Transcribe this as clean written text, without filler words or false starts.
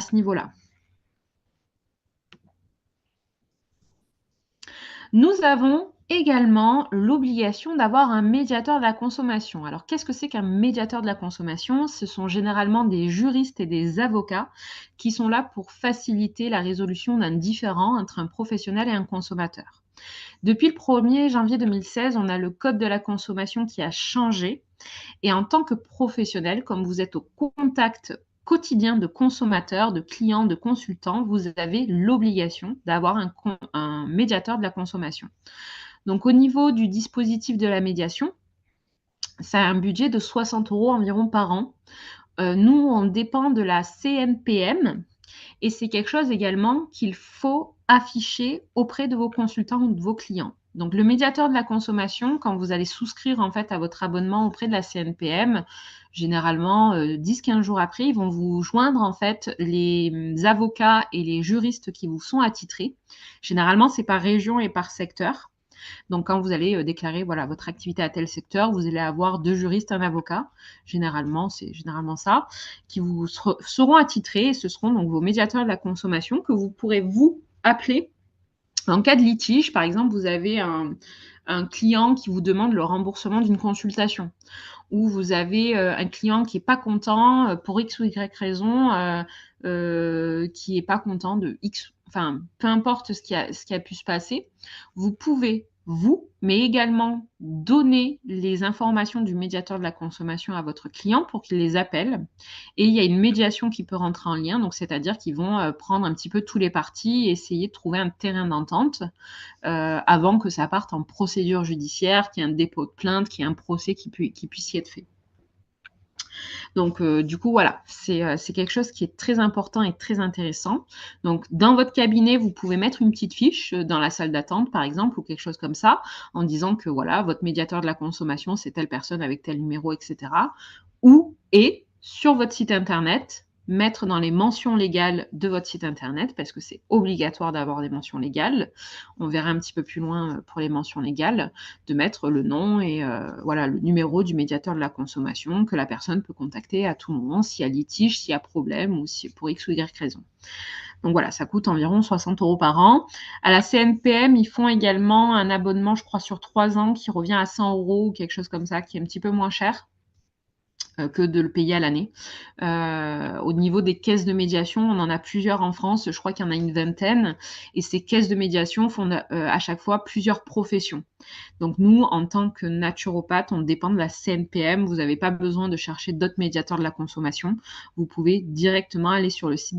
ce niveau-là. Nous avons également l'obligation d'avoir un médiateur de la consommation. Alors, qu'est-ce que c'est qu'un médiateur de la consommation? Ce sont généralement des juristes et des avocats qui sont là pour faciliter la résolution d'un différend entre un professionnel et un consommateur. Depuis le 1er janvier 2016, on a le code de la consommation qui a changé. Et en tant que professionnel, comme vous êtes au contact quotidien de consommateurs, de clients, de consultants, vous avez l'obligation d'avoir un médiateur de la consommation. Donc au niveau du dispositif de la médiation, ça a un budget de 60 € environ par an. Nous, on dépend de la CNPM et c'est quelque chose également qu'il faut afficher auprès de vos consultants ou de vos clients. Donc, le médiateur de la consommation, quand vous allez souscrire en fait à votre abonnement auprès de la CNPM, généralement 10-15 jours après, ils vont vous joindre en fait les avocats et les juristes qui vous sont attitrés. Généralement, c'est par région et par secteur. Donc, quand vous allez déclarer voilà, votre activité à tel secteur, vous allez avoir 2 juristes, un avocat. Généralement, c'est généralement ça, qui vous seront attitrés et ce seront donc vos médiateurs de la consommation que vous pourrez vous appeler en cas de litige. Par exemple, vous avez un client qui vous demande le remboursement d'une consultation ou vous avez un client qui n'est pas content pour X ou Y raison, qui n'est pas content de X, enfin, peu importe ce qui a pu se passer, vous pouvez, mais également donner les informations du médiateur de la consommation à votre client pour qu'il les appelle. Et il y a une médiation qui peut rentrer en lien, donc c'est-à-dire qu'ils vont prendre un petit peu tous les parties et essayer de trouver un terrain d'entente avant que ça parte en procédure judiciaire, qu'il y ait un dépôt de plainte, qu'il y ait un procès qui puisse y être fait. Donc, du coup, voilà, c'est quelque chose qui est très important et très intéressant. Donc, dans votre cabinet, vous pouvez mettre une petite fiche dans la salle d'attente, par exemple, ou quelque chose comme ça, en disant que voilà, votre médiateur de la consommation, c'est telle personne avec tel numéro, etc. Et sur votre site internet, mettre dans les mentions légales de votre site internet, parce que c'est obligatoire d'avoir des mentions légales. On verra un petit peu plus loin pour les mentions légales, de mettre le nom et voilà, le numéro du médiateur de la consommation que la personne peut contacter à tout moment s'il y a litige, s'il y a problème ou si pour X ou Y raison. Donc voilà, ça coûte environ 60 € par an. À la CNPM, ils font également un abonnement, je crois, sur 3 ans qui revient à 100 € ou quelque chose comme ça, qui est un petit peu moins cher que de le payer à l'année. Au niveau des caisses de médiation, on en a plusieurs en France, je crois qu'il y en a une vingtaine, et ces caisses de médiation font à chaque fois plusieurs professions. Donc nous, en tant que naturopathe, on dépend de la CNPM, vous n'avez pas besoin de chercher d'autres médiateurs de la consommation, vous pouvez directement aller sur le site